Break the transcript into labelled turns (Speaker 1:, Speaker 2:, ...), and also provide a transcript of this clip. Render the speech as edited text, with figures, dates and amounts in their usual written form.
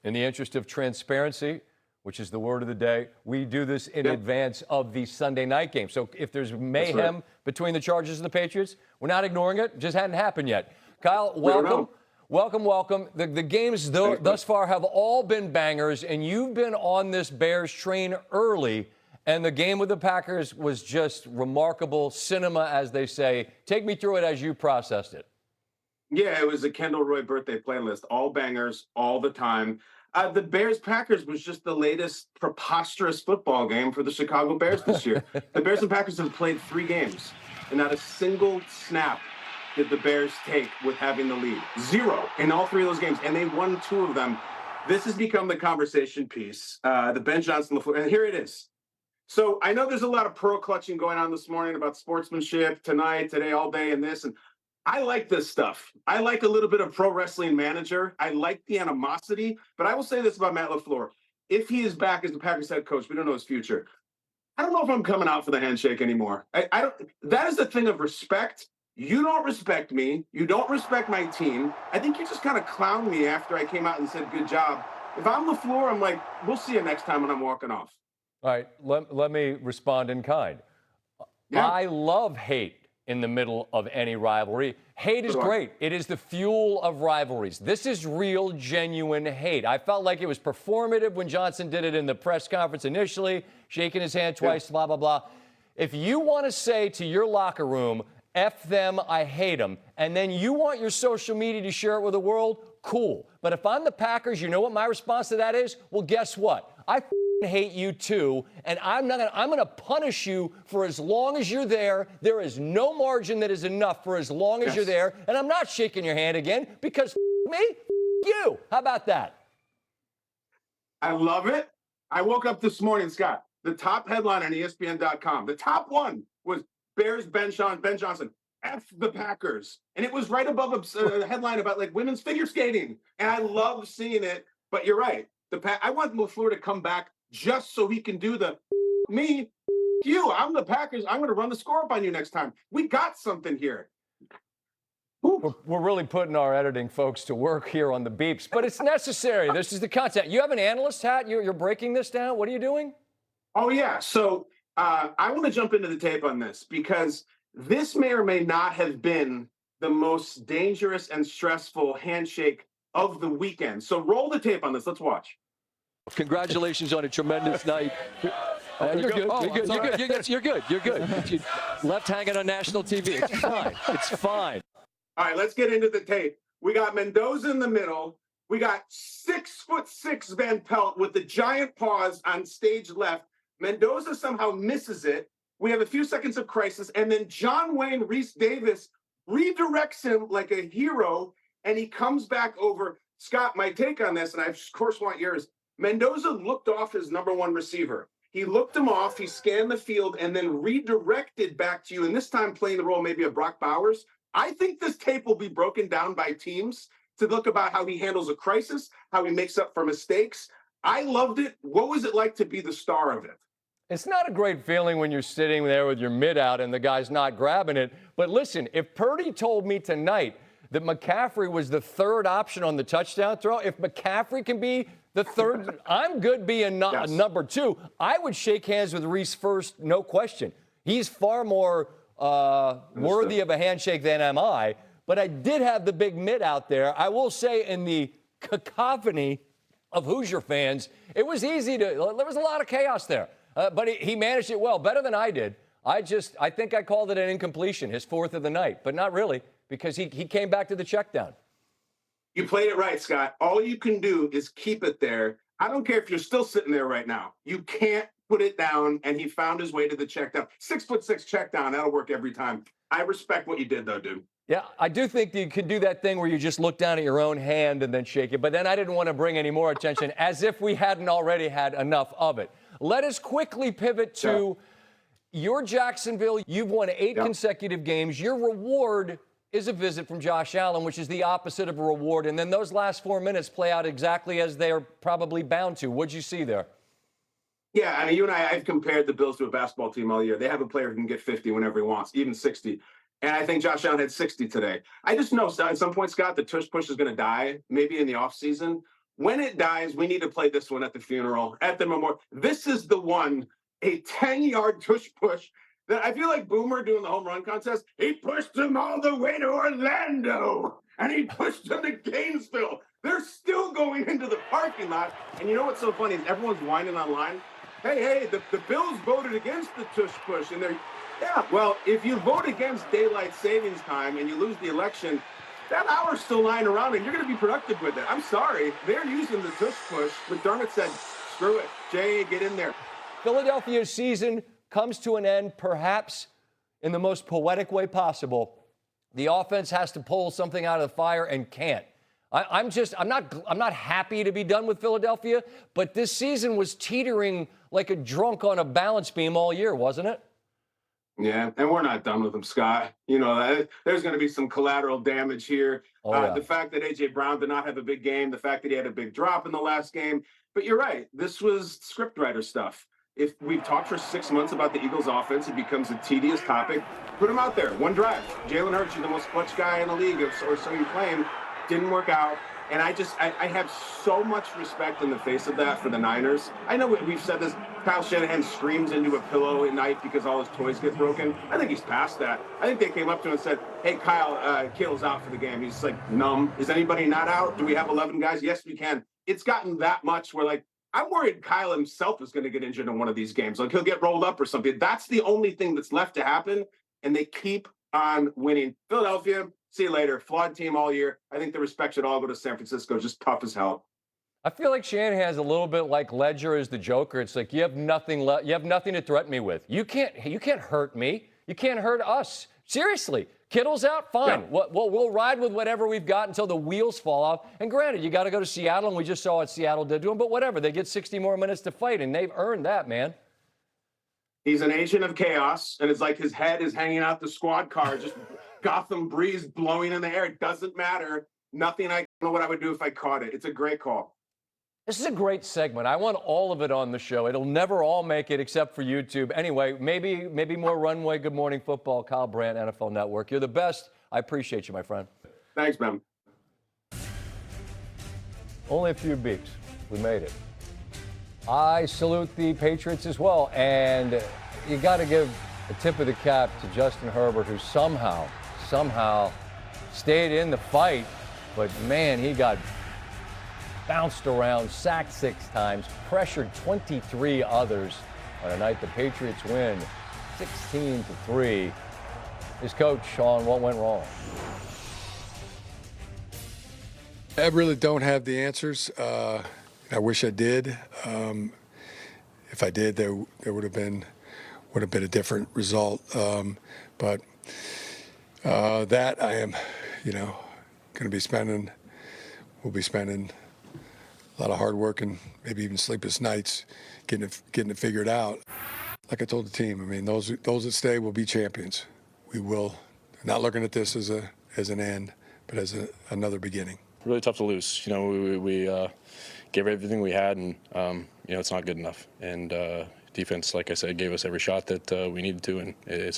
Speaker 1: In the interest of transparency, which is the word of the day, we do this in advance of the Sunday night game. So if there's mayhem between the Chargers and the Patriots, we're not ignoring it. It just hadn't happened yet. Kyle, welcome. Welcome. The games thus far have all been bangers, and you've been on this Bears train early, and the game with the Packers was just remarkable cinema, as they say. Take me through it as you processed it.
Speaker 2: Yeah, it was a Kendall Roy birthday playlist, all bangers, all the time. The Bears-Packers was just the latest preposterous football game for the Chicago Bears this year. The Bears and Packers have played 3 games, and not a single snap did the Bears take with having the lead. 0 in all 3 of those games, and they won 2 of them. This has become the conversation piece, the Ben Johnson, and here it is. So I know there's a lot of pearl clutching going on this morning about sportsmanship tonight, today, all day, and this, and I like this stuff. I like a little bit of Pro Wrestling Manager. I like the animosity, but I will say this about Matt LaFleur. If he is back as the Packers head coach, we don't know his future. I don't know if I'm coming out for the handshake anymore. I don't. That is the thing of respect. You don't respect me. You don't respect my team. I think you just kind of clowned me after I came out and said, good job. If I'm LaFleur, I'm like, we'll see you next time when I'm walking off.
Speaker 1: All right, let me respond in kind. Yeah. I love hate in the middle of any rivalry. Hate is great. It is the fuel of rivalries. This is real, genuine hate. I felt like it was performative when Johnson did it in the press conference initially, shaking his hand twice, blah, blah, blah. If you want to say to your locker room, F them, I hate them, and then you want your social media to share it with the world, cool. But if I'm the Packers, you know what my response to that is? Well, guess what? I hate you too, and I'm going to punish you for as long as you're there. There is no margin that is enough for as long as you're there, and I'm not shaking your hand again because me, you. How about that?
Speaker 2: I love it. I woke up this morning, Scott. The top headline on ESPN.com, the top one was Bears Ben Johnson, F the Packers, and it was right above a headline about like women's figure skating, and I love seeing it. But you're right. I want LaFleur to come back just so he can do the me, you. I'm the Packers. I'm going to run the score up on you next time. We got something here.
Speaker 1: We're really putting our editing folks to work here on the beeps, but it's necessary. This is the content. You have an analyst hat. You're breaking this down. What are you doing?
Speaker 2: Oh, yeah. So I want to jump into the tape on this because this may or may not have been the most dangerous and stressful handshake of the weekend. So roll the tape on this. Let's watch.
Speaker 3: Congratulations on a tremendous night. You're good. Oh, you're good. You're good. Left hanging on national TV. It's fine. It's fine.
Speaker 2: All right, let's get into the tape. We got Mendoza in the middle. We got 6'6" Van Pelt with the giant paws on stage left. Mendoza somehow misses it. We have a few seconds of crisis, and then John Wayne Reese Davis redirects him like a hero, and he comes back over. Scott, my take on this, and I of course want yours. Mendoza looked off his number 1 receiver. He looked him off, he scanned the field, and then redirected back to you, and this time playing the role maybe of Brock Bowers. I think this tape will be broken down by teams to look about how he handles a crisis, how he makes up for mistakes. I loved it. What was it like to be the star of it?
Speaker 1: It's not a great feeling when you're sitting there with your mid out and the guy's not grabbing it. But listen, if Purdy told me tonight that McCaffrey was the 3rd option on the touchdown throw, if McCaffrey can be the 3rd, I'm good being number 2. I would shake hands with Reese first, no question. He's far more worthy of a handshake than am I. But I did have the big mid out there. I will say in the cacophony of Hoosier fans, it was easy to, there was a lot of chaos there. But he managed it well, better than I did. I think I called it an incompletion, his 4th of the night, but not really, because he came back to the check down.
Speaker 2: You played it right, Scott. All you can do is keep it there. I don't care if you're still sitting there right now. You can't put it down, and he found his way to the check down. 6'6" check down, that'll work every time. I respect what you did, though, dude.
Speaker 1: Yeah, I do think that you could do that thing where you just look down at your own hand and then shake it, but then I didn't want to bring any more attention, as if we hadn't already had enough of it. Let us quickly pivot to your Jacksonville. You've won 8 consecutive games. Your reward is a visit from Josh Allen, which is the opposite of a reward. And then those last 4 minutes play out exactly as they are probably bound to. What'd you see there?
Speaker 2: Yeah, I mean, you and I've compared the Bills to a basketball team all year. They have a player who can get 50 whenever he wants, even 60. And I think Josh Allen had 60 today. I just know at some point, Scott, the tush push is going to die, maybe in the offseason. when it dies, we need to play this one at the funeral, at the memorial. This is the one, a 10-yard tush push that I feel like Boomer doing the home run contest. He pushed him all the way to Orlando, and he pushed him to Gainesville. They're still going into the parking lot. And you know what's so funny is everyone's whining online. Hey, the Bills voted against the tush push, and yeah, well, if you vote against daylight savings time and you lose the election, that hour's still lying around, and you're going to be productive with it. I'm sorry. They're using the tush push. McDermott said, screw it. Jay, get in there.
Speaker 1: Philadelphia's season comes to an end, perhaps in the most poetic way possible. The offense has to pull something out of the fire and can't. I'm not happy to be done with Philadelphia, but this season was teetering like a drunk on a balance beam all year, wasn't it?
Speaker 2: Yeah, and we're not done with him, Scott. You know, there's going to be some collateral damage here. The fact that A.J. Brown did not have a big game, the fact that he had a big drop in the last game. But you're right. This was scriptwriter stuff. If we've talked for 6 months about the Eagles' offense, it becomes a tedious topic. Put him out there. One drive. Jalen Hurts, you're the most clutch guy in the league, or so you claim. Didn't work out. And I have so much respect in the face of that for the Niners. I know we've said this. Kyle Shanahan screams into a pillow at night because all his toys get broken. I think he's past that. I think they came up to him and said, hey, Kyle, Kittle's out for the game. He's like numb. Is anybody not out? Do we have 11 guys? Yes, we can. It's gotten that much where, like, I'm worried Kyle himself is going to get injured in one of these games. Like, he'll get rolled up or something. That's the only thing that's left to happen. And they keep on winning. Philadelphia, see you later. Flawed team all year. I think the respect should all go to San Francisco. Just tough as hell.
Speaker 1: I feel like Shanahan's a little bit like Ledger as the Joker. It's like you have nothing you have nothing to threaten me with. You can't hurt me. You can't hurt us. Seriously. Kittle's out, fine. Yeah. We'll ride with whatever we've got until the wheels fall off. And granted, you got to go to Seattle, and we just saw what Seattle did to them. But whatever, they get 60 more minutes to fight, and they've earned that, man.
Speaker 2: He's an agent of chaos, and it's like his head is hanging out the squad car, just Gotham breeze blowing in the air. It doesn't matter. Nothing. I don't know what I would do if I caught it. It's a great call.
Speaker 1: This is a great segment. I want all of it on the show. It'll never all make it except for YouTube. Anyway, maybe more runway. Good Morning Football. Kyle Brandt, NFL Network. You're the best. I appreciate you, my friend.
Speaker 2: Thanks, man.
Speaker 1: Only a few beeps. We made it. I salute the Patriots as well. And you got to give a tip of the cap to Justin Herbert, who somehow stayed in the fight. But, man, he got bounced around, sacked 6 times, pressured 23 others on a night the Patriots win 16-3. His coach, Sean, what went wrong?
Speaker 4: I really don't have the answers. I wish I did. If I did, there would have been a different result. But that I am, going to be spending. We'll be spending a lot of hard work and maybe even sleepless nights getting it figured out. Like I told the team, I mean, those that stay will be champions. We will. Not looking at this as an end, but as another beginning.
Speaker 5: Really tough to lose. We gave everything we had, and it's not good enough. And defense, like I said, gave us every shot that we needed to, and it's